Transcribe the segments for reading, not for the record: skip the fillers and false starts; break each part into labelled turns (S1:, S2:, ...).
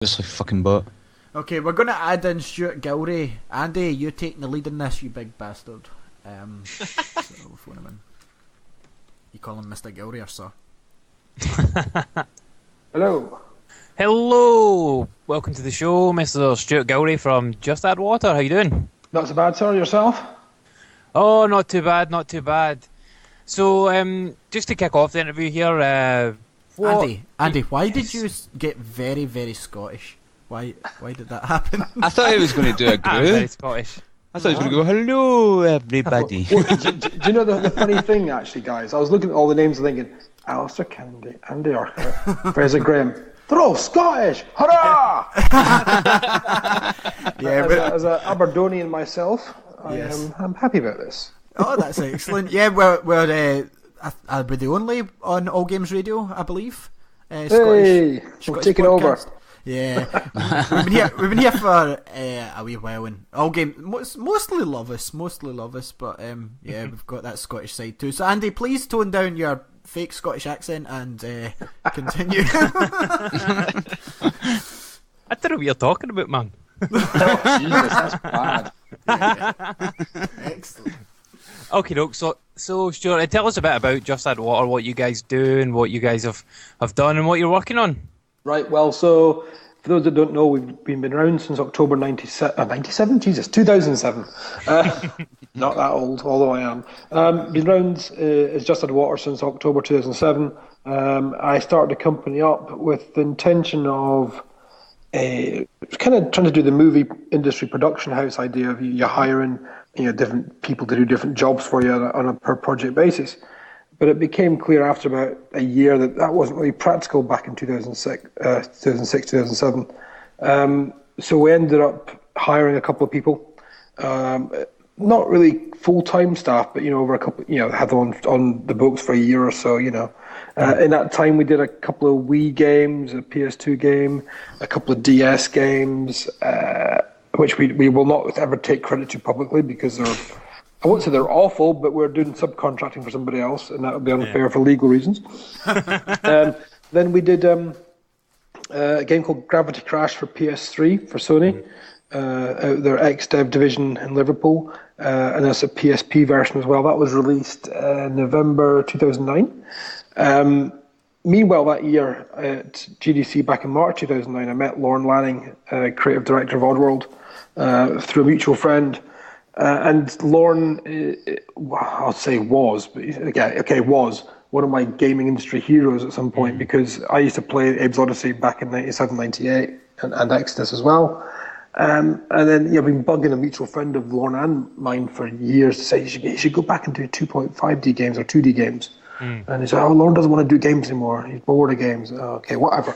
S1: Just like fucking butt.
S2: Okay, we're going to add in Stewart Gilray. Andy, you taking the lead in this, you big bastard. So we'll phone him in. You call him Mr. Gilray or sir?
S3: Hello.
S4: Hello! Welcome to the show, Mr. Stewart Gilray from Just Add Water. How you doing?
S3: Not so bad, sir. Yourself?
S4: Oh, not too bad, not too bad. So, just to kick off the interview here,
S2: Andy, why did you get very, very Scottish? Why did that happen?
S1: I thought he was going to do a
S4: I'm very
S1: groove.
S4: Scottish.
S1: I thought he was going to go, hello, everybody.
S3: Well, do you know the funny thing, actually, guys? I was looking at all the names and thinking, Alistair Kennedy, Andy Arthur, Fraser Graham. They're all Scottish! Hurrah!
S2: Yeah,
S3: as an Aberdonian myself,
S2: Yes.
S3: I'm happy about this.
S2: Oh, that's excellent. Yeah, we're the only on All Games Radio, I believe.
S3: Hey, we're taking over.
S2: Yeah, we've been here for a wee while, and All Games mostly love us, but yeah, we've got that Scottish side too. So Andy, please tone down your fake Scottish accent and continue.
S4: I don't know what you're talking about, man.
S3: Oh, Jesus, that's bad.
S2: Yeah. Excellent.
S4: Okay, doke. So Stuart, tell us a bit about Just Add Water, what you guys do, and what you guys have done, and what you're working on.
S3: Right, well, so for those that don't know, we've been around since October 97? Jesus, 2007. Not that old, although I am. Been around as Just Add Water since October 2007. I started the company up with the intention of kind of trying to do the movie industry production house idea of you hiring different people to do different jobs for you on a per project basis. But it became clear after about a year that wasn't really practical back in 2007. So we ended up hiring a couple of people, not really full-time staff, but over a couple, had them on the books for a year or so. In that time, we did a couple of Wii games, a PS2 game, a couple of DS games, which we will not ever take credit to publicly because they're. I won't say they're awful, but we're doing subcontracting for somebody else, and that would be unfair for legal reasons. Then we did a game called Gravity Crash for PS3 for Sony, out their ex-dev division in Liverpool, and that's a PSP version as well. That was released in November 2009. Meanwhile, that year at GDC back in March 2009, I met Lorne Lanning, creative director of Oddworld, through a mutual friend. And Lorne, I'll say was one of my gaming industry heroes at some point because I used to play Abe's Oddysee back in 97, 98 and Exodus as well. And then I've been bugging a mutual friend of Lorne and mine for years to say you should go back and do 2.5D games or 2D games. And he said, Lorne doesn't want to do games anymore. He's bored of games. Okay, whatever.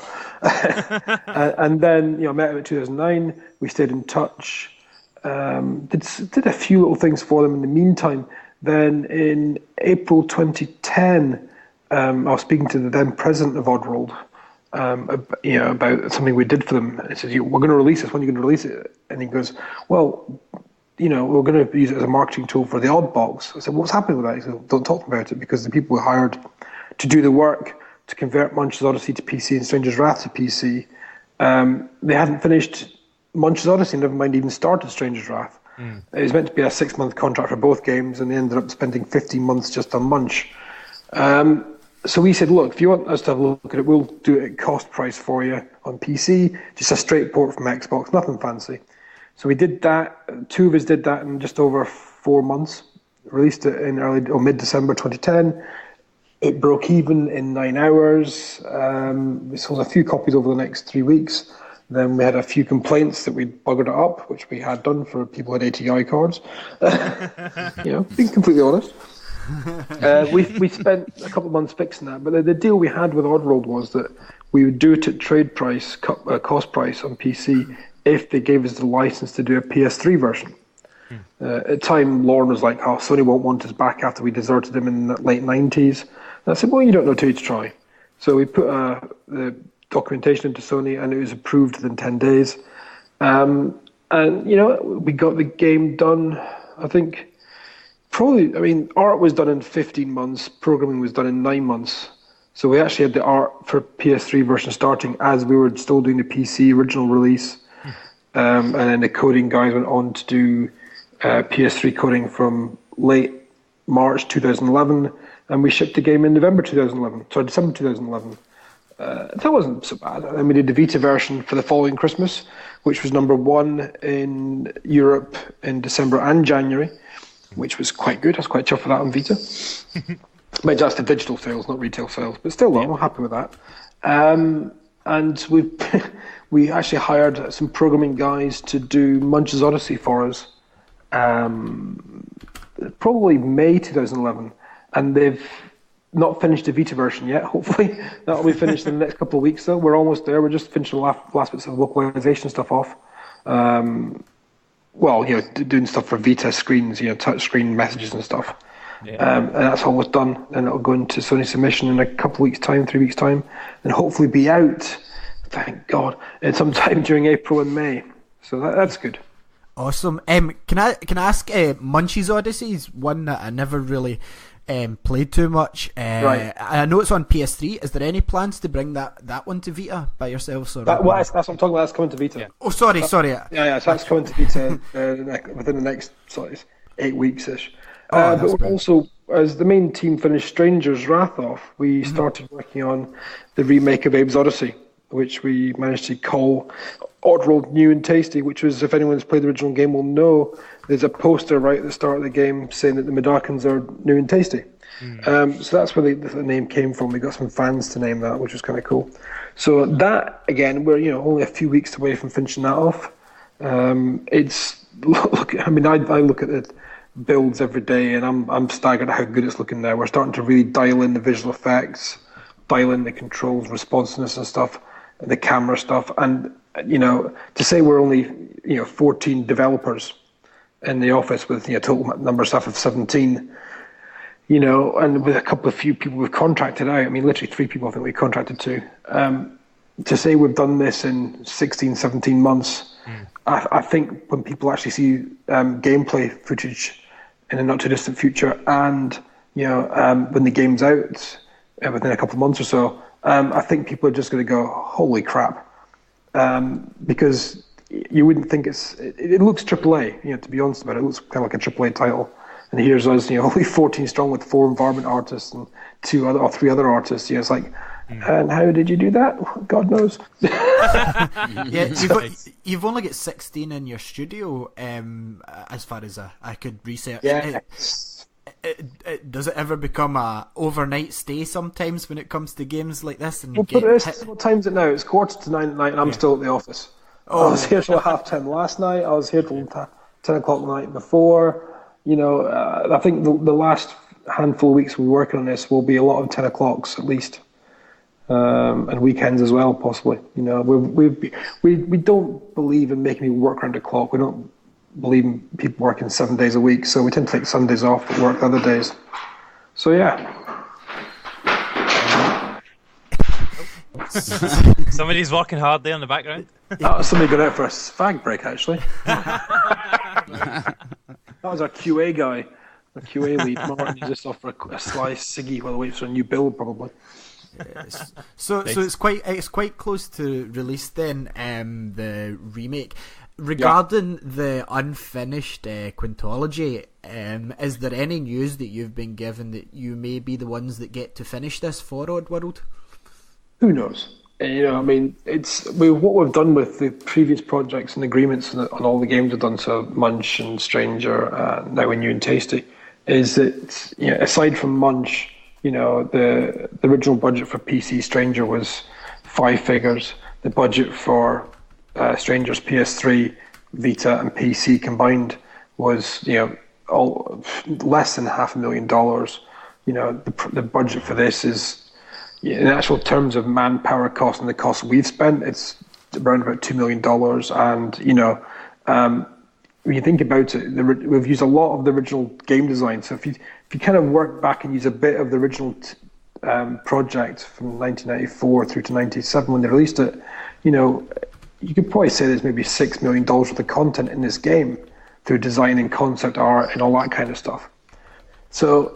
S3: And then I met him in 2009. We stayed in touch. Did a few little things for them in the meantime. Then in April 2010, I was speaking to the then president of Oddworld, about something we did for them. I said, "We're going to release this. When are you going to release it?" And he goes, "Well, we're going to use it as a marketing tool for the Oddbox." I said, "What's happening with that?" He said, "Don't talk about it because the people we hired to do the work to convert Munch's Oddysee to PC and Stranger's Wrath to PC, they hadn't finished Munch's Oddysee, never mind even started Stranger's Wrath." It was meant to be a 6-month contract for both games, and they ended up spending 15 months just on Munch. So we said, look, if you want us to have a look at it, we'll do it at cost price for you on PC, just a straight port from Xbox, nothing fancy. So we did that. 2 of us did that in just over 4 months, released it in mid-December 2010. It broke even in 9 hours. We sold a few copies over the next 3 weeks. Then we had a few complaints that we'd buggered it up, which we had done for people who had ATI cards. Being completely honest. We spent a couple of months fixing that, but the deal we had with Oddworld was that we would do it at trade price, cost price on PC, if they gave us the license to do a PS3 version. At the time, Lorne was like, Sony won't want us back after we deserted them in the late 90s. And I said, well, you don't know till you try. So we put the documentation into Sony, and it was approved within 10 days. And we got the game done, I think, art was done in 15 months, programming was done in 9 months. So we actually had the art for PS3 version starting as we were still doing the PC original release. And then the coding guys went on to do PS3 coding from late March 2011, and we shipped the game in November 2011, sorry, December 2011. That wasn't so bad. And we did the Vita version for the following Christmas, which was #1 in Europe in December and January, which was quite good. I was quite chuffed for that on Vita. But just the digital sales, not retail sales. But still, I'm happy with that. And we actually hired some programming guys to do Munch's Oddysee for us. Probably May 2011, and they've not finished the Vita version yet. Hopefully that'll be finished in the next couple of weeks though. We're almost there. We're just finishing the last bits of localization stuff off. Doing stuff for Vita screens, touch screen messages and stuff. And that's almost done, and it'll go into Sony submission in a couple of weeks time, 3 weeks time, and hopefully be out, thank God, at some time during April and May. So that's good.
S2: Awesome. Can I ask? Munch's Oddysee is one that I never really played too much.
S3: Right.
S2: I know it's on PS3. Is there any plans to bring that one to Vita by yourselves? Or
S3: that's what I'm talking about. That's coming to Vita.
S2: Yeah. Oh, sorry.
S3: Yeah. So that's coming to Vita within the next 8 weeks ish. But we're also, as the main team finished Stranger's Wrath off, we started working on the remake of Abe's Oddysee, which we managed to call Oddworld New and Tasty, which was, if anyone's played the original game will know, there's a poster right at the start of the game saying that the Medarkins are new and tasty. So that's where the name came from. We got some fans to name that, which was kind of cool. So that, again, we're only a few weeks away from finishing that off. I look at the builds every day, and I'm staggered at how good it's looking now. We're starting to really dial in the visual effects, dial in the controls, responsiveness and stuff, the camera stuff, and to say we're only 14 developers in the office with total number of staff of 17, and with a couple of few people we've contracted out. I mean, literally 3 people I think we contracted to say we've done this in 16, 17 months. I think when people actually see gameplay footage in a not too distant future, and when the game's out within a couple of months or so, I think people are just going to go, holy crap. Because you wouldn't think it looks AAA, to be honest about it. It looks kind of like a AAA title. And here's us, only 14 strong with 4 environment artists and 3 other artists. It's like, and how did you do that? God knows.
S2: You've only got 16 in your studio, as far as I could research.
S3: Yeah.
S2: Does it ever become a overnight stay sometimes when it comes to games like this? And
S3: what time's it now? It's 9:15 at night, and I'm still at the office. I was here till 10:30 last night. I was here till 10 o'clock the night before. I think the last handful of weeks we're working on this will be a lot of 10 o'clocks at least, and weekends as well, possibly. We don't believe in making people work around the clock. We don't believe in people working 7 days a week, so we tend to take Sundays off but work the other days. So yeah.
S4: Somebody's working hard there in the background.
S3: Somebody got out for a fag break actually. That was our QA guy, the QA lead. Martin, you just offer a slice ciggy while he waits for a new build, probably.
S2: Yes. So it's quite close to release then. The remake. Regarding the unfinished quintology, is there any news that you've been given that you may be the ones that get to finish this for Oddworld?
S3: Who knows? What we've done with the previous projects and agreements on all the games we've done, so Munch and Stranger, now New and Tasty, is that aside from Munch, the original budget for PC Stranger was 5 figures. The budget for Stranger's PS3, Vita, and PC combined was all less than $500,000. The budget for this is, in actual terms of manpower cost and the cost we've spent, it's around about $2 million. And when you think about it, we've used a lot of the original game design. So if you kind of work back and use a bit of the original project from 1994 through to 97 when they released it, you could probably say there's maybe $6 million worth of content in this game through design and concept art and all that kind of stuff. So,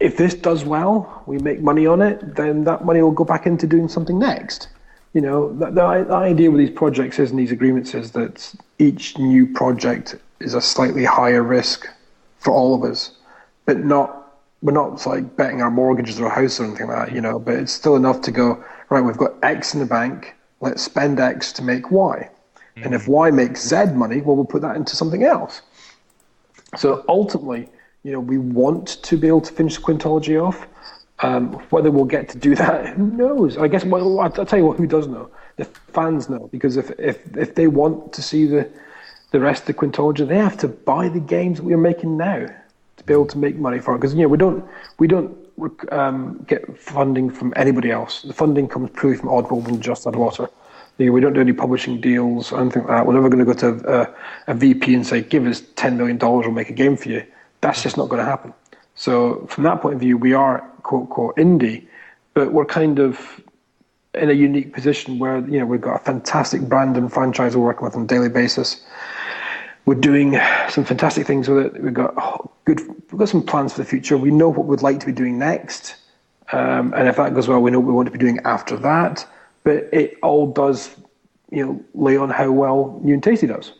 S3: if this does well, we make money on it, then that money will go back into doing something next. You know, the idea with these projects and these agreements is that each new project is a slightly higher risk for all of us, but we're not like betting our mortgages or a house or anything like that, you know, but it's still enough to go, right, we've got X in the bank, let's spend X to make Y. And if Y makes Z money, well, we'll put that into something else. So ultimately, you know, we want to be able to finish the quintology off. Whether we'll get to do that, who knows? I guess, well, I'll tell you what, who does know? The fans know, because if they want to see the rest of the quintology, they have to buy the games that we're making now to be able to make money for it. Because, you know, we don't get funding from anybody else. The funding comes purely from Oddworld and Just Add Water. You know, we don't do any publishing deals or anything like that. We're never going to go to a VP and say, give us $10 million, we'll make a game for you. That's just not going to happen. So from that point of view, we are quote unquote indie, but we're kind of in a unique position where, you know, we've got a fantastic brand and franchise we're working with on a daily basis. We're doing some fantastic things with it. We've got some plans for the future. We know what we'd like to be doing next, and if that goes well, we know what we want to be doing after that. But it all does, you know, lay on how well New and Tasty does.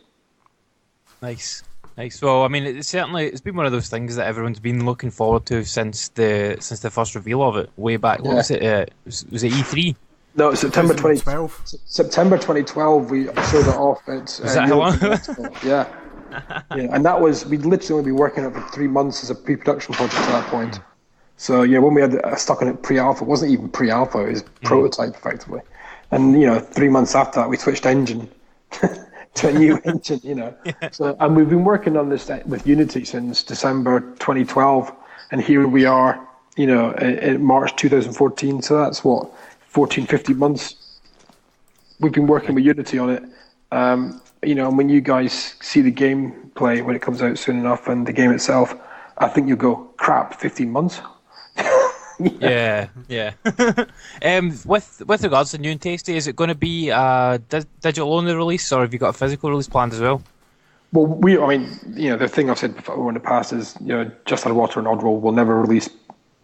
S4: Nice. Well, I mean, it's been one of those things that everyone's been looking forward to since the first reveal of it, way back. What was it? Was it E3?
S3: No, September 2012. September 2012, we showed it off. Was
S4: that how long?
S3: Yeah, and that was, we'd literally only been working on it for 3 months as a pre-production project at that point. So yeah, when we had stuck on it pre-alpha, it wasn't even pre-alpha; it was prototype effectively. And, you know, 3 months after that, we switched engine to a new engine, you know. Yeah. So, and we've been working on this with Unity since December 2012, and here we are, you know, in March 2014. So that's what, 14, 15 months we've been working with Unity on it. You know, and when you guys see the gameplay when it comes out soon enough, and the game itself, I think you'll go, crap, 15 months.
S4: Yeah. With regards to New and Tasty, is it going to be a digital only release, or have you got a physical release planned as well?
S3: Well, I mean, you know, the thing I've said before in the past is, you know, Just Add Water and Oddworld will never release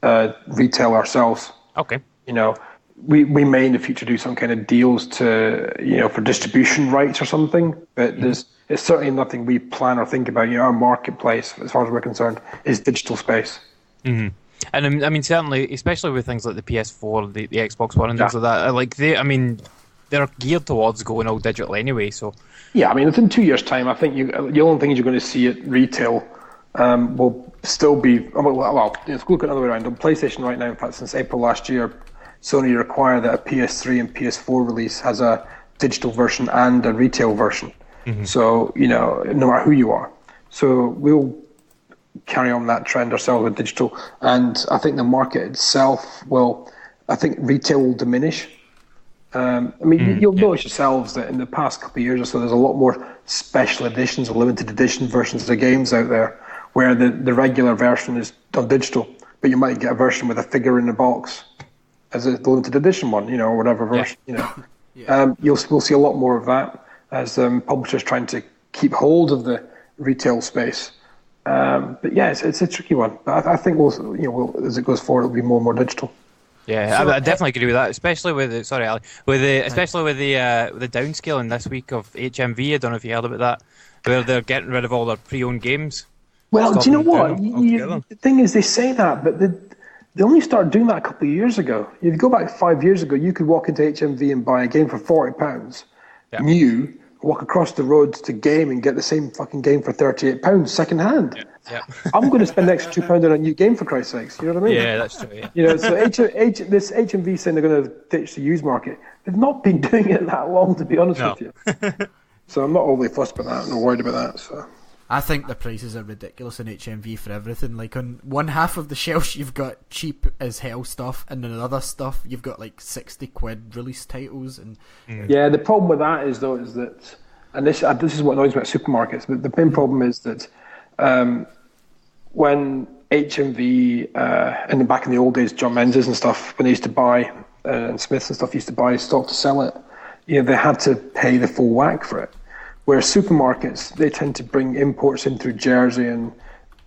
S3: retail ourselves.
S4: Okay.
S3: You know, we may in the future do some kind of deals to, you know, for distribution rights or something, but it's certainly nothing we plan or think about. You know, our marketplace, as far as we're concerned, is digital space.
S4: Mm-hmm. And I mean, certainly, especially with things like the PS4, the Xbox One, and things like that, like they're geared towards going all digital anyway. So
S3: yeah, I mean, within 2 years' time, I think the only things you're going to see at retail will still be, well, let's look at another way around. On PlayStation right now, in fact, since April last year, Sony require that a PS3 and PS4 release has a digital version and a retail version. Mm-hmm. So, you know, no matter who you are. So we'll carry on that trend ourselves with digital, and I think the market itself I think retail will diminish. I mean, you'll notice yourselves that in the past couple of years or so, there's a lot more special editions or limited edition versions of the games out there, where the regular version is done digital, but you might get a version with a figure in the box as a limited edition one, you know, or whatever version, you know. We'll see a lot more of that as publishers trying to keep hold of the retail space. But yeah, it's a tricky one. But I think as it goes forward, it'll be more and more digital.
S4: Yeah, I definitely agree with that, especially with especially with the downscaling this week of HMV. I don't know if you heard about that, where they're getting rid of all their pre-owned games.
S3: Well, do you know what? The thing is, they say that, but they only started doing that a couple of years ago. If you go back 5 years ago, you could walk into HMV and buy a game for £40, new. Walk across the road to Game and get the same fucking game for £38 second hand. Yeah. I'm going to spend an extra £2 on a new game, for Christ's sakes. You know what I mean?
S4: Yeah, that's true. Yeah.
S3: You know, so this HMV saying they're going to ditch the used market. They've not been doing it that long, to be honest with you. So I'm not overly fussed about that. I'm not worried about that. So
S2: I think the prices are ridiculous in HMV for everything. Like, on one half of the shelves you've got cheap as hell stuff, and then other stuff you've got like 60 quid release titles. And
S3: yeah, the problem with that is that, and this is what annoys me about supermarkets, but the main problem is that when HMV and back in the old days, John Menzies and stuff, when they used to buy and Smiths and stuff used to buy stock to sell it, you know, they had to pay the full whack for it. Whereas supermarkets, they tend to bring imports in through Jersey and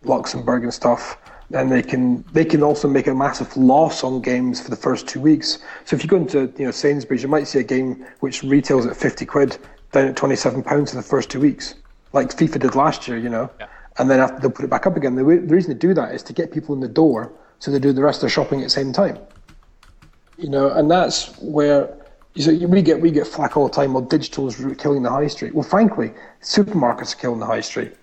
S3: Luxembourg and stuff, and they can also make a massive loss on games for the first 2 weeks. So if you go into Sainsbury's, you might see a game which retails at £50 down at £27 for the first 2 weeks, like FIFA did last year, Yeah. And then after they'll put it back up again. The reason they do that is to get people in the door, so they do the rest of their shopping at the same time. And that's where we get flack all the time. Well, digital's killing the high street. Well, frankly, supermarkets are killing the high street.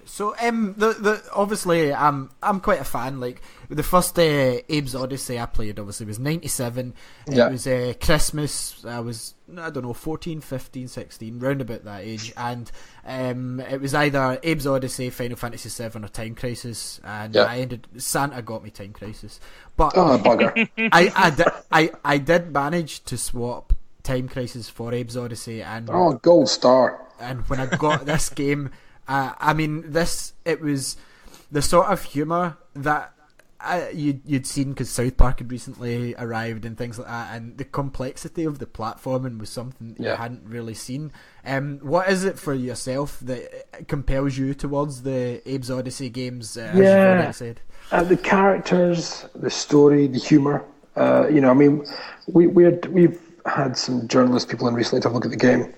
S2: So the obviously I'm quite a fan. Like the first Abe's Oddysee I played obviously was 97. It was Christmas. I was 14, 15, 16, round about that age, and it was either Abe's Oddysee, Final Fantasy 7, or Time Crisis, and Santa got me Time Crisis, but
S3: bugger.
S2: I did manage to swap Time Crisis for Abe's Oddysee, and
S3: gold star.
S2: And when I got this game. It was the sort of humour that you'd seen because South Park had recently arrived and things like that, and the complexity of the platforming was something you hadn't really seen. What is it for yourself that compels you towards the Abe's Oddysee games? As you've already said?
S3: The characters, the story, the humour. We've had some journalist people in recently to have a look at the game.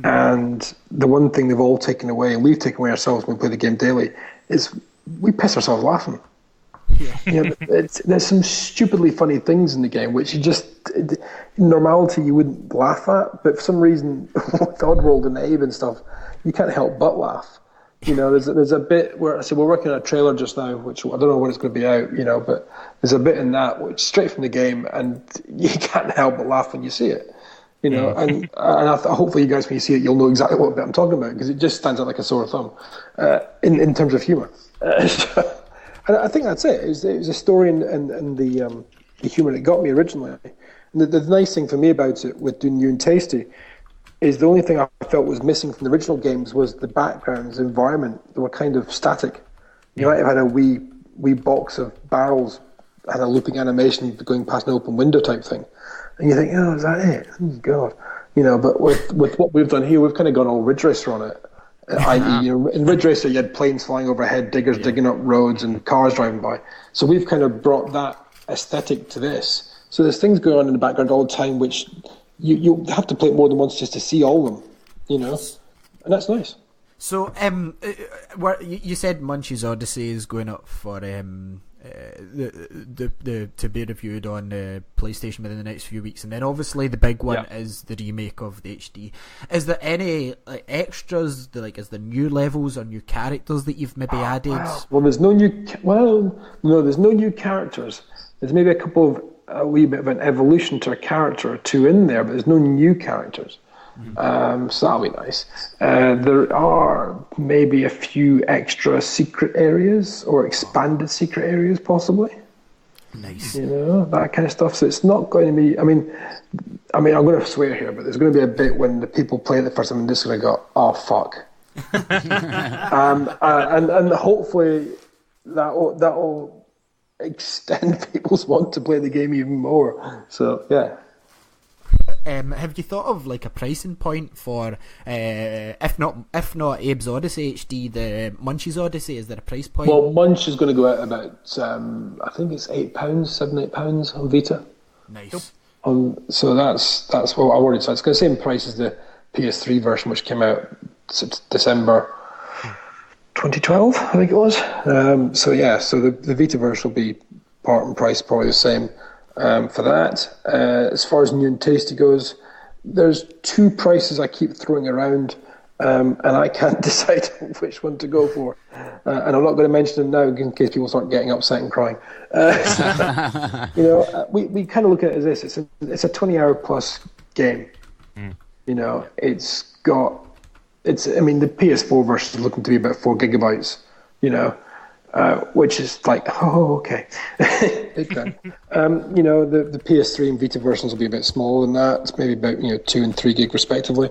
S3: And the one thing they've all taken away, and we've taken away ourselves when we play the game daily, is we piss ourselves laughing. There's some stupidly funny things in the game which in normality you wouldn't laugh at, but for some reason with Oddworld and Abe and stuff, you can't help but laugh. There's a bit where we're working on a trailer just now, which I don't know when it's going to be out, but there's a bit in that which straight from the game, and you can't help but laugh when you see it. And hopefully you guys, when you see it, you'll know exactly what bit I'm talking about, because it just stands out like a sore thumb in terms of humour. And I think that's it. It was a story and the humour that got me originally. And the nice thing for me about it, with doing New and Tasty, is the only thing I felt was missing from the original games was the backgrounds, the environment. They were kind of static. You might have had a wee box of barrels, had a looping animation going past an open window type thing. And you think, is that it? Oh, God. But with what we've done here, we've kind of gone all Ridge Racer on it. I.e., in Ridge Racer, you had planes flying overhead, diggers digging up roads, and cars driving by. So we've kind of brought that aesthetic to this. So there's things going on in the background all the time, which you have to play it more than once just to see all of them, and that's nice.
S2: So, you said Munch's Oddysee is going up for to be reviewed on PlayStation within the next few weeks, and then obviously the big one is the remake of the HD. Is there any extras? Is there new levels or new characters that you've maybe added?
S3: Well, there's no new. There's no new characters. There's maybe a wee bit of an evolution to a character or two in there, but there's no new characters. So that'll be nice. There are maybe a few extra secret areas or expanded secret areas, possibly.
S2: Nice.
S3: That kind of stuff. So it's not going to be. I mean, I'm going to swear here, but there's going to be a bit when the people play it the first time and just going to go, "Oh fuck," and hopefully that'll extend people's want to play the game even more. So yeah.
S2: Have you thought of a pricing point for if not Abe's Oddysee HD, the Munch's Oddysee? Is there a price point?
S3: Well, Munch is going to go out about I think it's £8 on Vita.
S2: Nice.
S3: So that's what I ordered. So it's going to same price as the PS3 version, which came out December 2012, I think it was. So the Vita version will be part and price probably the same. For that, as far as New and Tasty goes, there's two prices I keep throwing around, and I can't decide which one to go for. And I'm not going to mention them now in case people start getting upset and crying. We kind of look at it as this: it's a 20-hour plus game. It's got the PS4 version is looking to be about 4 gigabytes. Which is okay. Big time. The PS3 and Vita versions will be a bit smaller than that. It's maybe about 2 and 3 gig respectively.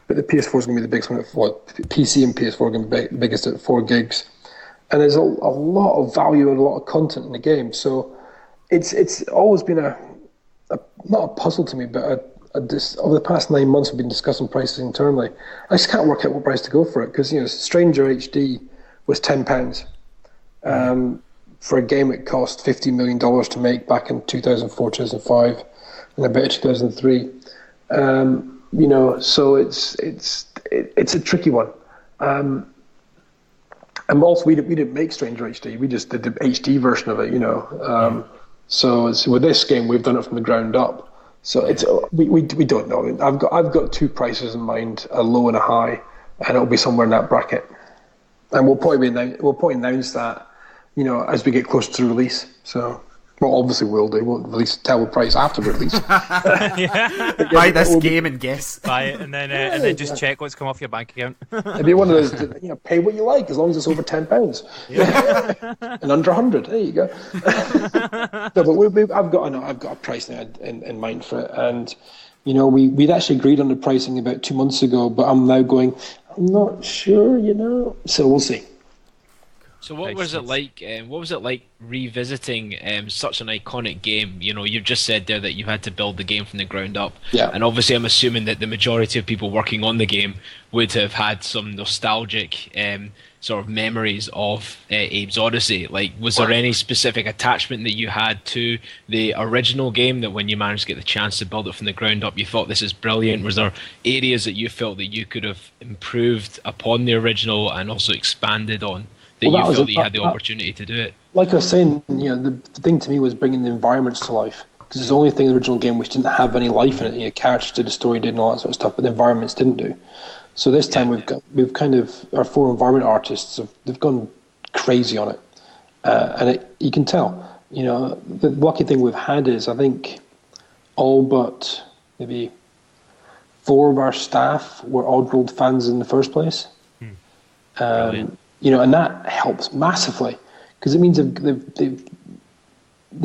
S3: But the PS4 is going to be the biggest one at 4. PC and PS4 are going to be biggest at 4 gigs. And there's a lot of value and a lot of content in the game. So it's always been not a puzzle to me, but over the past 9 months we've been discussing prices internally. I just can't work out what price to go for it because Stranger HD was £10. For a game it cost $50 million to make back in 2004, 2005, and about 2003. So it's a tricky one. And also, we didn't make Stranger HD. We just did the HD version of it, So with this game, we've done it from the ground up. So we don't know. I've got two prices in mind, a low and a high, and it'll be somewhere in that bracket. And we'll probably announce that, as we get closer to release. So. Well, obviously we'll do. We'll release tell the price after release.
S2: Buy this game and guess.
S4: Buy it and then just check what's come off your bank account.
S3: It'd be one of those, pay what you like as long as it's over £10. And under 100. There you go. No, but I've got a price now in mind for it, and we'd actually agreed on the pricing about 2 months ago, but I'm now going, I'm not sure, so we'll see.
S5: So what was it like? What was it like revisiting such an iconic game? You've just said there that you had to build the game from the ground up.
S3: Yeah.
S5: And obviously, I'm assuming that the majority of people working on the game would have had some nostalgic sort of memories of Abe's Oddysee. Like, was there any specific attachment that you had to the original game that when you managed to get the chance to build it from the ground up, you thought this is brilliant? Was there areas that you felt that you could have improved upon the original and also expanded on? That you felt that you had the opportunity to do it.
S3: Like I was saying, the thing to me was bringing the environments to life, because it's the only thing in the original game which didn't have any life in it. Characters did, the story did, and all that sort of stuff, but the environments didn't do. So this time we've kind of, our 4 environment artists they've gone crazy on it, and you can tell. The lucky thing we've had is I think all but maybe 4 of our staff were Oddworld fans in the first place. And that helps massively, because it means they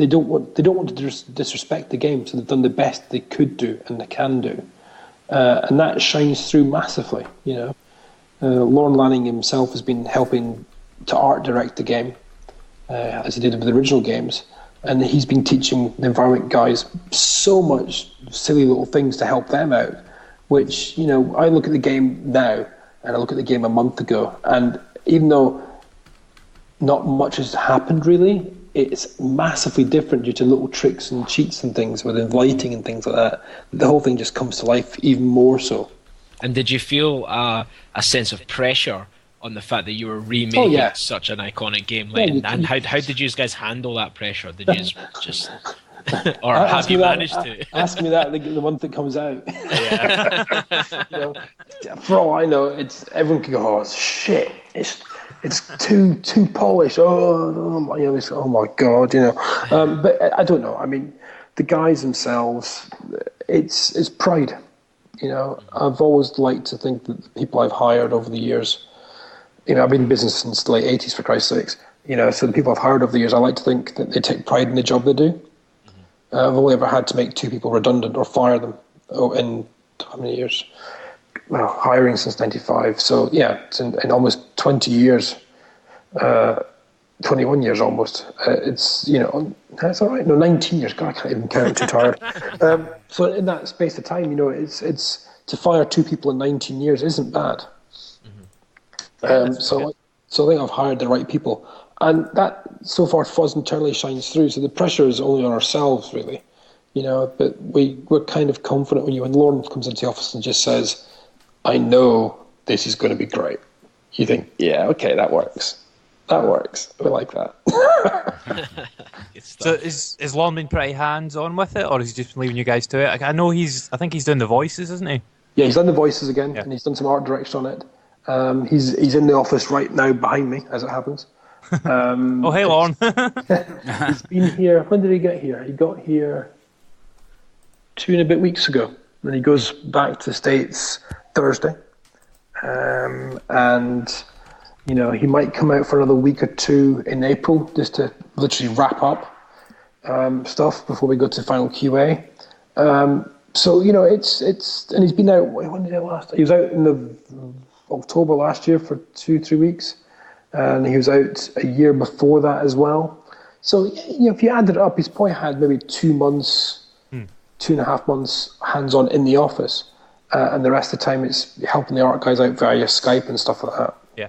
S3: don't want to disrespect the game, so they've done the best they could do and they can do, and that shines through massively. Lorne Lanning himself has been helping to art direct the game, as he did with the original games, and he's been teaching the environment guys so much silly little things to help them out. Which I look at the game now and I look at the game a month ago, and even though not much has happened really, it's massively different due to little tricks and cheats and things with lighting and things like that. The whole thing just comes to life even more so.
S5: And did you feel a sense of pressure on the fact that you were remaking such an iconic game? And how did you guys handle that pressure? Did you just... or have you managed to?
S3: Ask me that the month it comes out. For all I know, everyone can go, oh shit, it's too polished. Oh my god, But I don't know. I mean, the guys themselves, it's pride. I've always liked to think that the people I've hired over the years, I've been in business since the late 80s, for Christ's sakes. So the people I've hired over the years, I like to think that they take pride in the job they do. I've only ever had to make 2 people redundant or fire them in how many years? Well, hiring since 95. So it's in almost 20 years, 21 years almost. It's that's all right. No, 19 years. God, I can't even count. I'm too tired. So in that space of time, it's to fire 2 people in 19 years isn't bad. So I think I've hired the right people. And that, so far, fuzz internally shines through. So the pressure is only on ourselves, really. But we're kind of confident when Lauren comes into the office and just says, I know this is going to be great. You think, yeah, okay, that works. That works. We like that.
S4: So is Lauren been pretty hands-on with it, or has he just been leaving you guys to it? I know I think he's doing the voices, isn't he?
S3: Yeah, he's done the voices again, and he's done some art direction on it. He's in the office right now behind me, as it happens.
S4: Oh, hey, Lauren.
S3: He's been here. When did he get here? He got here 2 and a bit weeks ago. And he goes back to the States Thursday. And, he might come out for another week or 2 in April just to literally wrap up stuff before we go to final QA. So, and he's been out, when did he last? He was out in October last year for 2-3 weeks. And he was out a year before that as well. So, if you added it up, he's probably had maybe 2 months, 2.5 months hands-on in the office. And the rest of the time it's helping the art guys out via Skype and stuff like that.
S4: Yeah.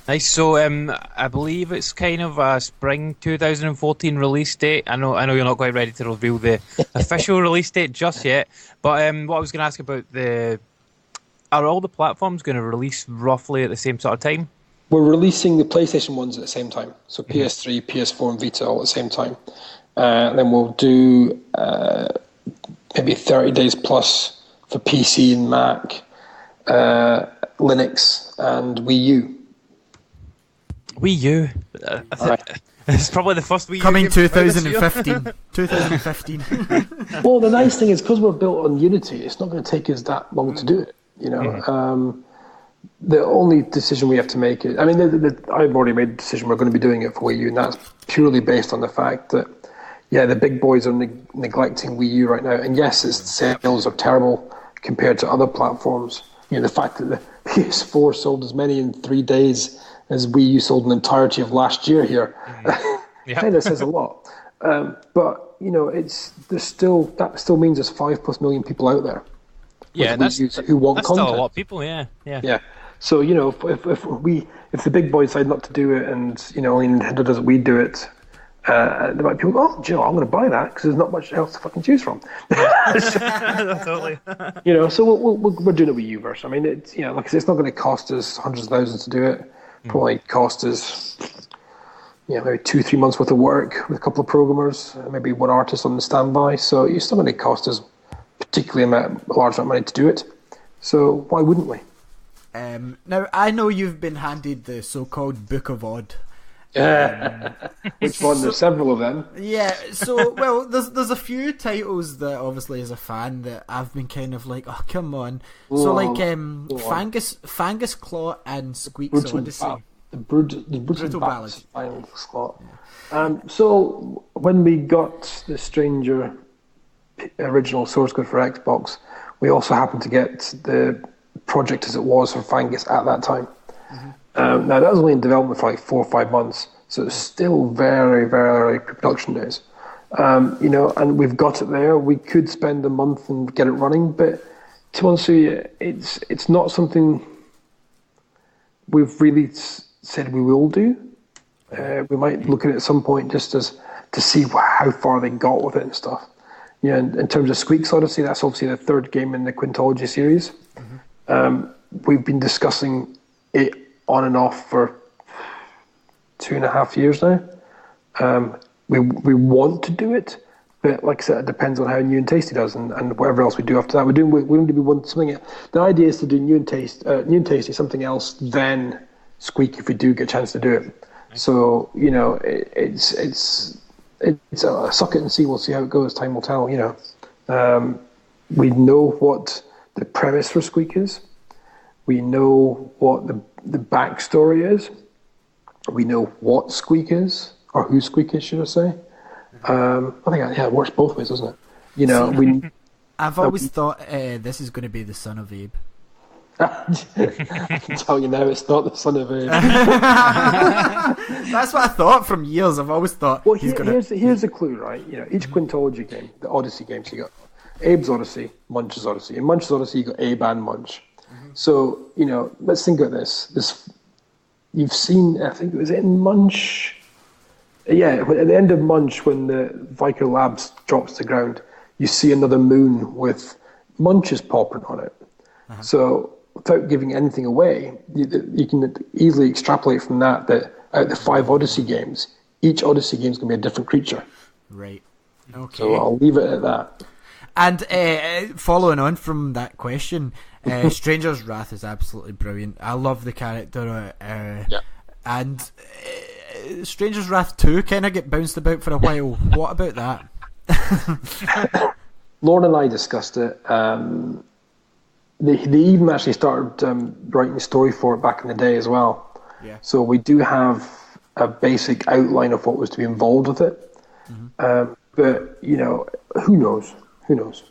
S4: Nice. So, I believe it's kind of a spring 2014 release date. I know you're not quite ready to reveal the official release date just yet. But what I was going to ask about are all the platforms going to release roughly at the same sort of time?
S3: We're releasing the PlayStation ones at the same time. So PS3, PS4, and Vita all at the same time. Then we'll do maybe 30 days plus for PC and Mac, Linux, and Wii U.
S4: Wii U.
S3: Right.
S4: It's probably the first Wii U
S2: Coming
S4: game to come out this year.
S2: 2015.
S3: Well, the nice thing is because we're built on Unity, it's not going to take us that long to do it. You know, the only decision we have to make is, I mean, I've already made the decision we're going to be doing it for Wii U, and that's purely based on the fact that, yeah, the big boys are neglecting Wii U right now, and yes, its sales are terrible compared to other platforms. You know, the fact that the PS4 sold as many in 3 days as Wii U sold in the entirety of last year here, kind of says a lot. But you know, that still means there's 5+ million people out there.
S4: Yeah, that's
S3: who want
S4: that's
S3: content.
S4: still a lot of people. Yeah.
S3: So you know, if the big boys decide not to do it, and you know, only Nintendo does it, we do it. There might be people go, oh, Joe, I'm going to buy that because there's not much else to fucking choose from.
S4: Totally.
S3: You know, so we're doing it with Uverse. I mean, it's, you know, like I said, it's not going to cost us hundreds of thousands to do it. Probably cost us, you know, maybe 2-3 months worth of work with a couple of programmers, maybe one artist on the standby. So it's still going to cost us particularly a large amount of money to do it. So why wouldn't we?
S2: Now, I know you've been handed the so-called Book of Odd.
S3: Which one? There's several of them.
S2: Yeah, so, well, there's a few titles that, obviously, as a fan, that I've been kind of like, oh, come on. So, like, Fangus Claw and Squeak's Oddysee.
S3: The Brutal
S2: Ballad.
S3: Fangus Claw. So, when we got the Stranger original source code for Xbox, we also happened to get the project as it was for Fangus at that time. Now, that was only in development for like 4 or 5 months, so it's still very, very early production days. You know, and we've got it there. We could spend a month and get it running, but to be honest with you, it's not something we've really said we will do. We might look at it at some point just to see how far they got with it and stuff. You know, in terms of Squeak's Oddysee, that's obviously the third game in the Quintology series. We've been discussing it on and off for 2.5 years now. We want to do it, but like I said, it depends on how New and Tasty does and whatever else we do after that. We're going to be one something. The idea is to do New and Tasty, something else, then Squeak if we do get a chance to do it. So you know, it's a suck it and see. We'll see how it goes. Time will tell. You know, we know what the premise for Squeak is. We know what the backstory is. We know what Squeak is, or who Squeak is, should I say? I think it works both ways, doesn't it? You know,
S2: I've always thought this is going to be the son of Abe.
S3: I can tell you now, it's not the son of Abe.
S2: That's what I thought from years. I've always thought.
S3: Well, here's a clue, right? You know, each Quintology game, the Oddysee games, you got Abe's Oddysee, Munch's Oddysee. In Munch's Oddysee, you got Abe and Munch. So, you know, let's think about this. You've seen, I think it was in Munch. Yeah, at the end of Munch, when the Vicar Labs drops to the ground, you see another moon with Munch's pawprint on it. So, without giving anything away, you can easily extrapolate from that out of the 5 Oddysee games, each Oddysee game is going to be a different creature.
S2: Right. Okay.
S3: So I'll leave it at that.
S2: And following on from that question, Stranger's Wrath is absolutely brilliant. I love the character. And Stranger's Wrath 2 kind of get bounced about for a while. What about that?
S3: Lauren and I discussed it. They even actually started writing the story for it back in the day as well. Yeah. So we do have a basic outline of what was to be involved with it. But, you know, who knows? Who knows?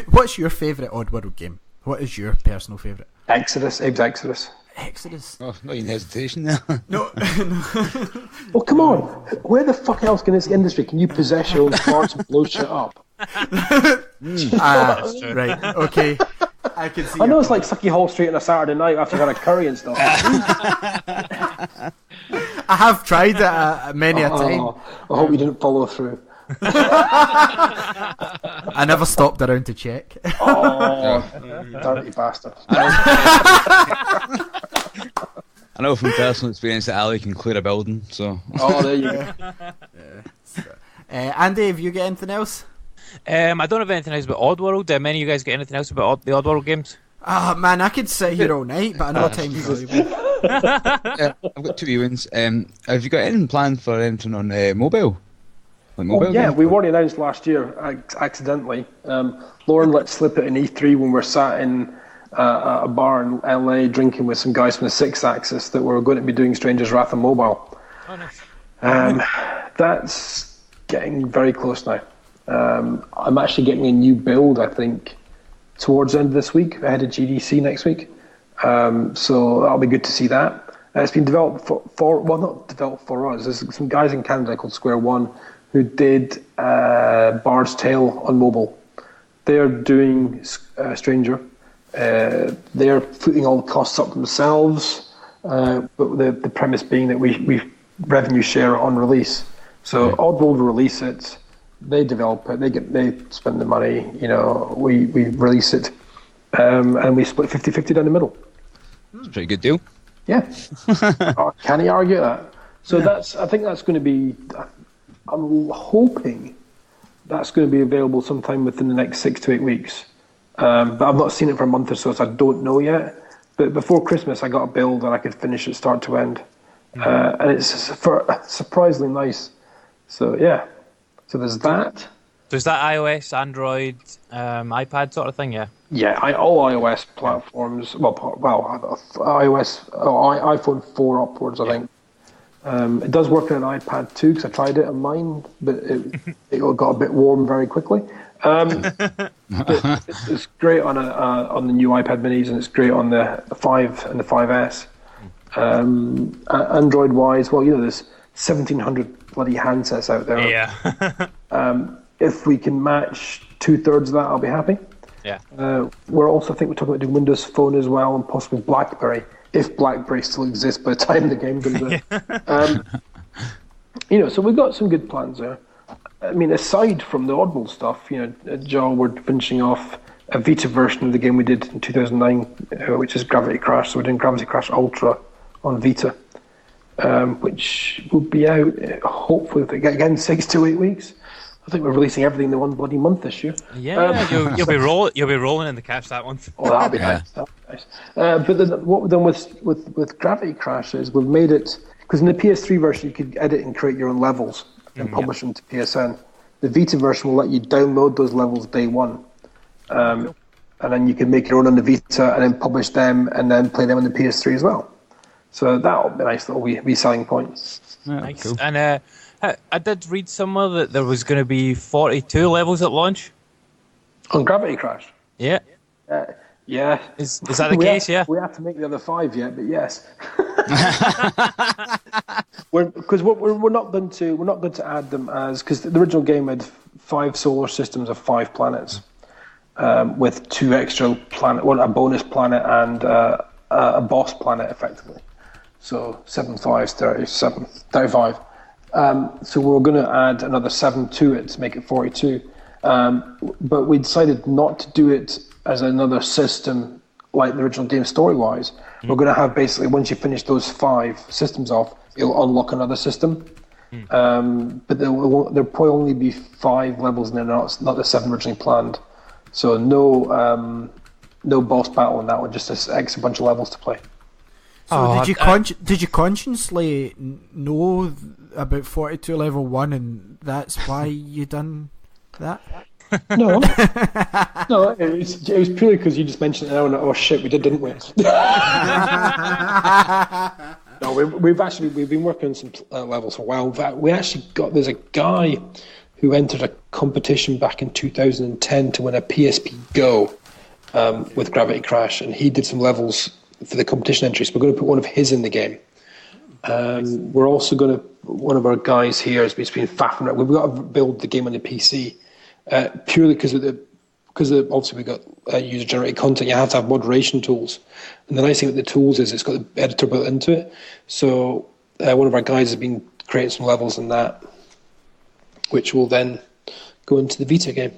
S2: What's your favourite Oddworld game? What is your personal favourite?
S3: Exodus. Abe's Exodus.
S2: Exodus?
S1: Oh, not even hesitation now.
S2: No.
S3: Well, come on. Where the fuck else in this industry can you possess your own parts and blow shit up?
S2: Right, okay. I can see.
S3: I know
S2: your
S3: it's like Sucky Hall Street on a Saturday night after you've had a curry and stuff.
S2: I have tried it many a time.
S3: I hope you didn't follow through.
S2: I never stopped around to check.
S3: Oh, dirty bastard.
S1: I know from personal experience that Ali can clear a building, so...
S3: Oh, there you go.
S2: Andy, have you got anything else?
S4: I don't have anything else about Oddworld. Many of you guys got anything else about the Oddworld games?
S2: Ah, man, I could sit here all night, but I know time's valuable.
S1: Yeah, I've got two wee-wins. Have you got anything planned for anything on mobile? Like mobile
S3: Yeah,
S1: games?
S3: we already announced last year, accidentally. Lauren let slip it in E3 when we're sat in a bar in LA drinking with some guys from the Six Axis that we're going to be doing Stranger's Wrath on mobile.
S4: Oh, nice.
S3: That's getting very close now. I'm actually getting a new build, I think, towards the end of this week, ahead of GDC next week. So that'll be good to see that. It's been developed well, not developed for us. There's some guys in Canada called Square One who did Bard's Tale on mobile. They're doing Stranger. They're putting all the costs up themselves, but the premise being that we revenue share on release. So Oddworld will release it, they develop it, they spend the money, we release it, and we split 50-50 down the middle.
S1: That's a pretty good deal.
S3: Yeah. Can he argue that? So I think that's going to be, I'm hoping that's going to be available sometime within the next 6 to 8 weeks. But I've not seen it for a month or so I don't know yet. But before Christmas, I got a build and I could finish it start to end. And it's surprisingly nice. So, yeah. So there's that.
S4: So is that iOS, Android, iPad sort of thing, yeah?
S3: Yeah, all iOS platforms, iOS, iPhone 4 upwards, I think. It does work on an iPad too, because I tried it on mine, but it got a bit warm very quickly. It's great on the new iPad minis, and it's great on the 5 and the 5S. Android-wise, there's 1,700 bloody handsets out there.
S4: Yeah.
S3: If we can match 2/3 of that, I'll be happy.
S4: Yeah.
S3: We're talking about doing Windows Phone as well, and possibly BlackBerry, if BlackBerry still exists by the time the game comes out. So we've got some good plans there. I mean, aside from the Oddworld stuff, Joe, we're finishing off a Vita version of the game we did in 2009, which is Gravity Crash. So we're doing Gravity Crash Ultra on Vita, which will be out hopefully again 6 to 8 weeks. I think we're releasing everything in one bloody month this year.
S4: Yeah, you'll be rolling in the cash that one.
S3: Oh, that'll be nice. But then what we've done with Gravity Crash is we've made it, because in the PS3 version you could edit and create your own levels and publish them to PSN. The Vita version will let you download those levels day one, and then you can make your own on the Vita and then publish them and then play them on the PS3 as well. So that'll be a nice little wee selling point.
S1: Yeah,
S4: Nice.
S1: cool.
S4: And I did read somewhere that there was going to be 42 levels at launch.
S3: On Gravity Crash?
S4: Yeah.
S3: Yeah.
S4: Is that the case? Yeah.
S3: We have to make the other 5 yet, but yes. Because we're not going to add them because the original game had 5 solar systems of 5 planets, with 2 extra a bonus planet and a boss planet, effectively. So 7 5s, 35. So we're going to add another 7 to it to make it 42. But we decided not to do it as another system like the original game story-wise. We're going to have basically, once you finish those 5 systems off, it'll unlock another system. But there'll probably only be 5 levels in there, not the 7 originally planned. So no boss battle in that one, just an extra bunch of levels to play.
S2: So did you consciously know about 42 level 1 and that's why you done that?
S3: No, it was purely because you just mentioned it now and oh shit, we did, didn't we? No, we've been working on some levels for a while. We actually there's a guy who entered a competition back in 2010 to win a PSP Go with Gravity Crash, and he did some levels for the competition entries. We're going to put one of his in the game. We're also going to, one of our guys here has been faffing around. We've got to build the game on the PC purely because of the because obviously we've got user-generated content, you have to have moderation tools. And the nice thing with the tools is it's got the editor built into it. So one of our guys has been creating some levels in that, which will then go into the Vita game.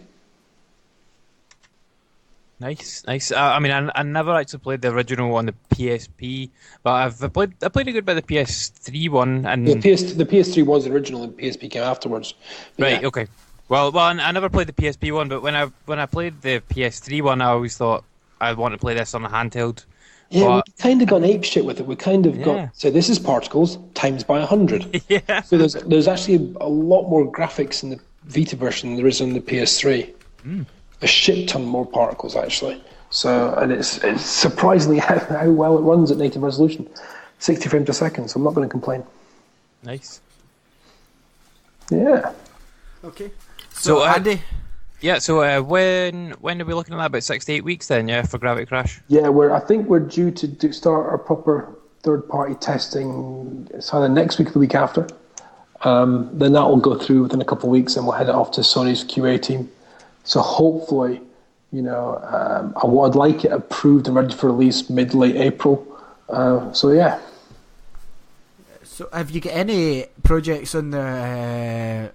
S4: Nice. I mean, I never actually played the original on the PSP, but I played a good bit of the PS3 one. And
S3: The PS3 was original and PSP came afterwards.
S4: Right,
S3: Yeah.
S4: okay. Well, I never played the PSP one, but when I played the PS3 one, I always thought I want to play this on a handheld.
S3: Yeah,
S4: But-
S3: we kind of gone ape shit with it. We kind of
S4: Yeah.
S3: got, so this is particles times by 100.
S4: Yeah.
S3: So there's actually a lot more graphics in the Vita version than there is on the PS3. A shit ton more particles, actually. So, and it's surprisingly how well it runs at native resolution. 60 frames a second, so I'm not going to complain.
S4: Nice.
S3: Yeah.
S2: Okay.
S4: So,
S2: Andy,
S4: Yeah, so when are we looking at that? About 6 to 8 weeks then, yeah, for Gravity Crash?
S3: Yeah, I think we're due to start our proper third-party testing. It's either next week or the week after. Then that will go through within a couple of weeks, and we'll head it off to Sony's QA team. So hopefully, I'd like it approved and ready for release mid-late April. So yeah.
S2: so have you got any projects on the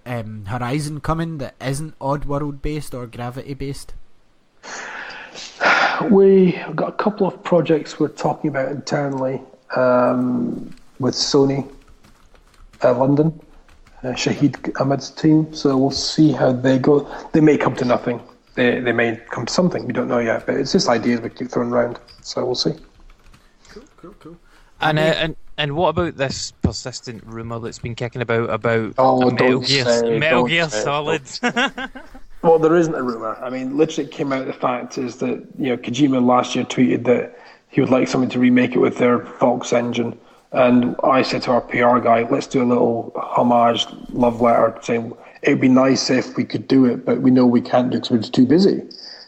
S2: horizon coming that isn't Oddworld based or Gravity based?
S3: We've got a couple of projects we're talking about internally with Sony London, Shahid Ahmed's team. So we'll see how they go. They may come to nothing. They may come to something. We don't know yet. But it's just ideas we keep throwing around. So we'll see.
S2: Cool.
S4: And what about this persistent rumor that's been kicking about
S3: Oh,
S4: a Metal
S3: don't
S4: Gear,
S3: say,
S4: Metal
S3: don't
S4: Gear
S3: say,
S4: Solid?
S3: Well, there isn't a rumor. I mean, literally, it came out. The fact is that Kojima last year tweeted that he would like someone to remake it with their Fox engine, and I said to our PR guy, "Let's do a little homage love letter saying it'd be nice if we could do it, but we know we can't do it because we're just too busy."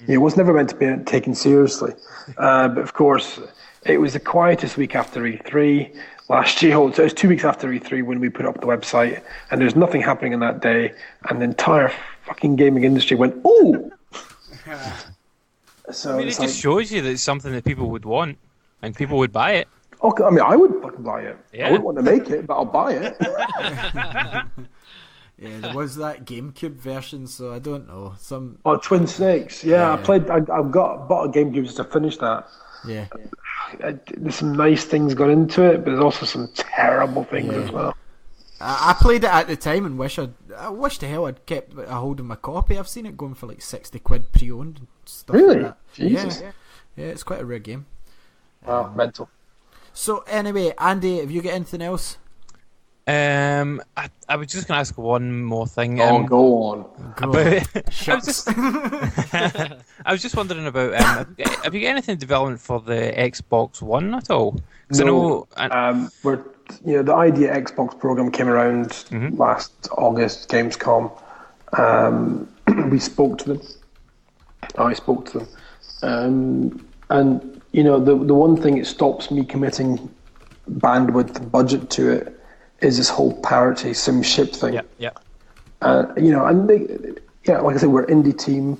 S3: It was never meant to be taken seriously, but of course, it was the quietest week after E3 last year. So it was 2 weeks after E3 when we put up the website, and there's nothing happening on that day, and the entire fucking gaming industry went, "Oh!" So
S4: I mean, it just shows you that it's something that people would want, and people would buy it.
S3: okay, I mean, I would fucking buy it.
S4: Yeah.
S3: I wouldn't want to make it, but I'll buy it.
S2: Yeah, there was that GameCube version, so I don't know.
S3: Oh, Twin Snakes. Yeah, I
S2: Yeah.
S3: played. I bought a GameCube just to finish that.
S2: Yeah.
S3: There's some nice things gone into it, but there's also some terrible things
S2: Yeah.
S3: as well.
S2: I played it at the time and I wish to hell I'd kept a hold of my copy. I've seen it going for like 60 quid pre-owned and stuff
S3: Really?
S2: like that.
S3: Jesus.
S2: Yeah, it's quite a rare game.
S3: Wow, mental.
S2: So anyway, Andy, have you got anything else?
S4: I was just going to ask one more thing.
S3: Go on.
S4: About,
S2: Shucks.
S4: I was just wondering about have you got anything in development for the Xbox One at all? 'Cause I know,
S3: The Idea Xbox program came around last August, Gamescom. We spoke to them. I spoke to them. And the one thing it stops me committing bandwidth and budget to it is this whole parity sim ship thing.
S4: yeah.
S3: And like I said, we're indie team.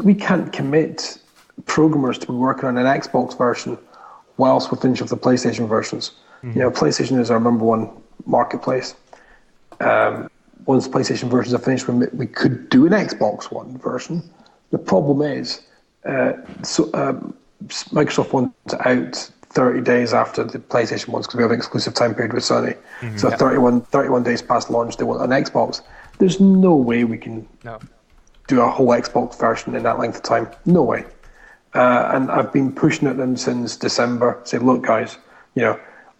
S3: We can't commit programmers to be working on an Xbox version whilst we finish off the PlayStation versions. PlayStation is our number one marketplace. Once the PlayStation versions are finished, we could do an Xbox One version. The problem is, Microsoft wants it out 30 days after the PlayStation ones because we have an exclusive time period with Sony. So 31 days past launch, they want an Xbox. There's no way we can do a whole Xbox version in that length of time. No way. And I've been pushing at them since December, saying, look, guys,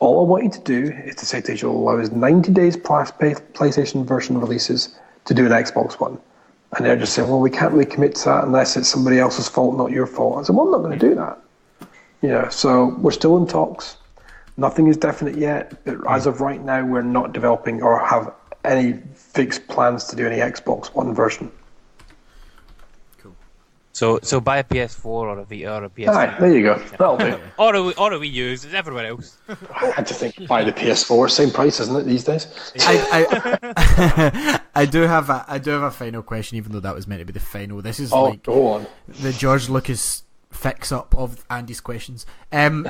S3: all I want you to do is to say to you'll allow us 90 days plus PlayStation version releases to do an Xbox One. And they're just saying, well, we can't really commit to that unless it's somebody else's fault, not your fault. I said, well, I'm not going to do that. So we're still in talks. Nothing is definite yet, but as of right now, we're not developing or have any fixed plans to do any Xbox One version.
S4: So buy a PS4 or a Vita or a PS3.
S3: Aye, there you go. That'll do.
S4: Or a Wii U, it's everywhere else.
S3: I just think buy the PS4, same price, isn't it, these days?
S2: I do have a final question, even though that was meant to be the final. This is
S3: Go on.
S2: the George Lucas fix up of Andy's questions. On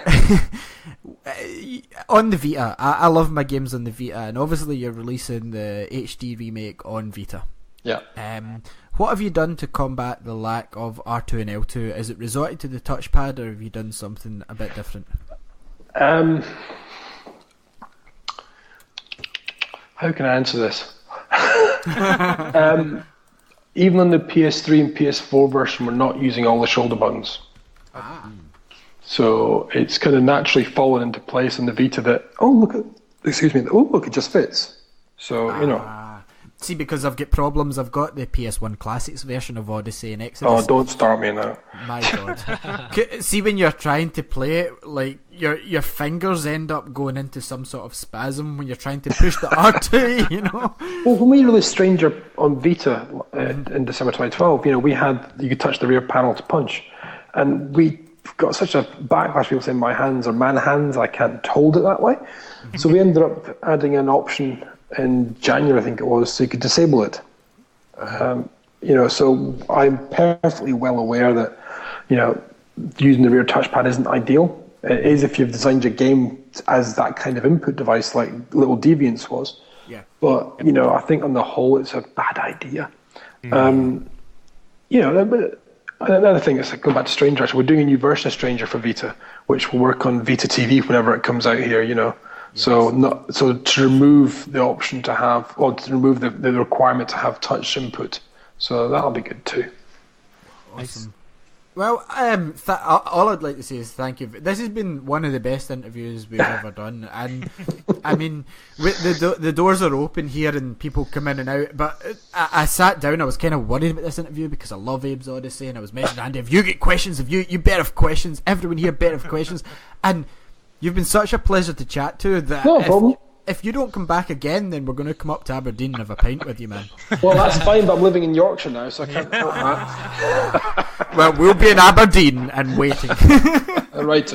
S2: the Vita, I love my games on the Vita, and obviously you're releasing the HD remake on Vita.
S3: Yeah.
S2: What have you done to combat the lack of R2 and L2? Is it resorted to the touchpad, or have you done something a bit different?
S3: How can I answer this? Even on the PS3 and PS4 version, we're not using all the shoulder buttons. So it's kind of naturally fallen into place on the Vita that, it just fits. So,
S2: See, because I've got problems. I've got the PS1 Classics version of Oddysee and Exodus.
S3: Oh, don't start me on that.
S2: My God. See, when you're trying to play it, like, your fingers end up going into some sort of spasm when you're trying to push the R2,
S3: Well, when we released Stranger on Vita in December 2012, you could touch the rear panel to punch. And we got such a backlash, people saying my hands are man hands, I can't hold it that way. So we ended up adding an option in January, I think it was, so you could disable it. So I'm perfectly well aware that, using the rear touchpad isn't ideal. It is if you've designed your game as that kind of input device, like Little Deviants was.
S2: Yeah.
S3: But, I think on the whole, it's a bad idea. Another thing is, going back to Stranger, actually, we're doing a new version of Stranger for Vita, which will work on Vita TV whenever it comes out here, Yes. So to remove the option to have, or to remove the requirement to have touch input. So that'll be good too.
S2: Awesome. Well, all I'd like to say is thank you. This has been one of the best interviews we've ever done, and I mean, the doors are open here and people come in and out. But I sat down. I was kind of worried about this interview because I love Abe's Oddysee, and I was mentioning, Andy, if you get questions, if you better have questions, everyone here better have questions, and you've been such a pleasure to chat to that.
S3: No problem.
S2: If you don't come back again, then we're going to come up to Aberdeen and have a pint with you, man.
S3: Well, that's fine, but I'm living in Yorkshire now, so I can't help that.
S2: Well, we'll be in Aberdeen and waiting.
S3: Right.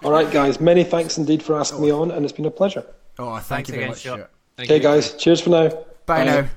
S3: All right, guys. Many thanks indeed for asking me on, and it's been a pleasure.
S2: Oh, thank you very much.
S4: Stuart.
S3: Okay, guys. Cheers for now.
S2: Bye now.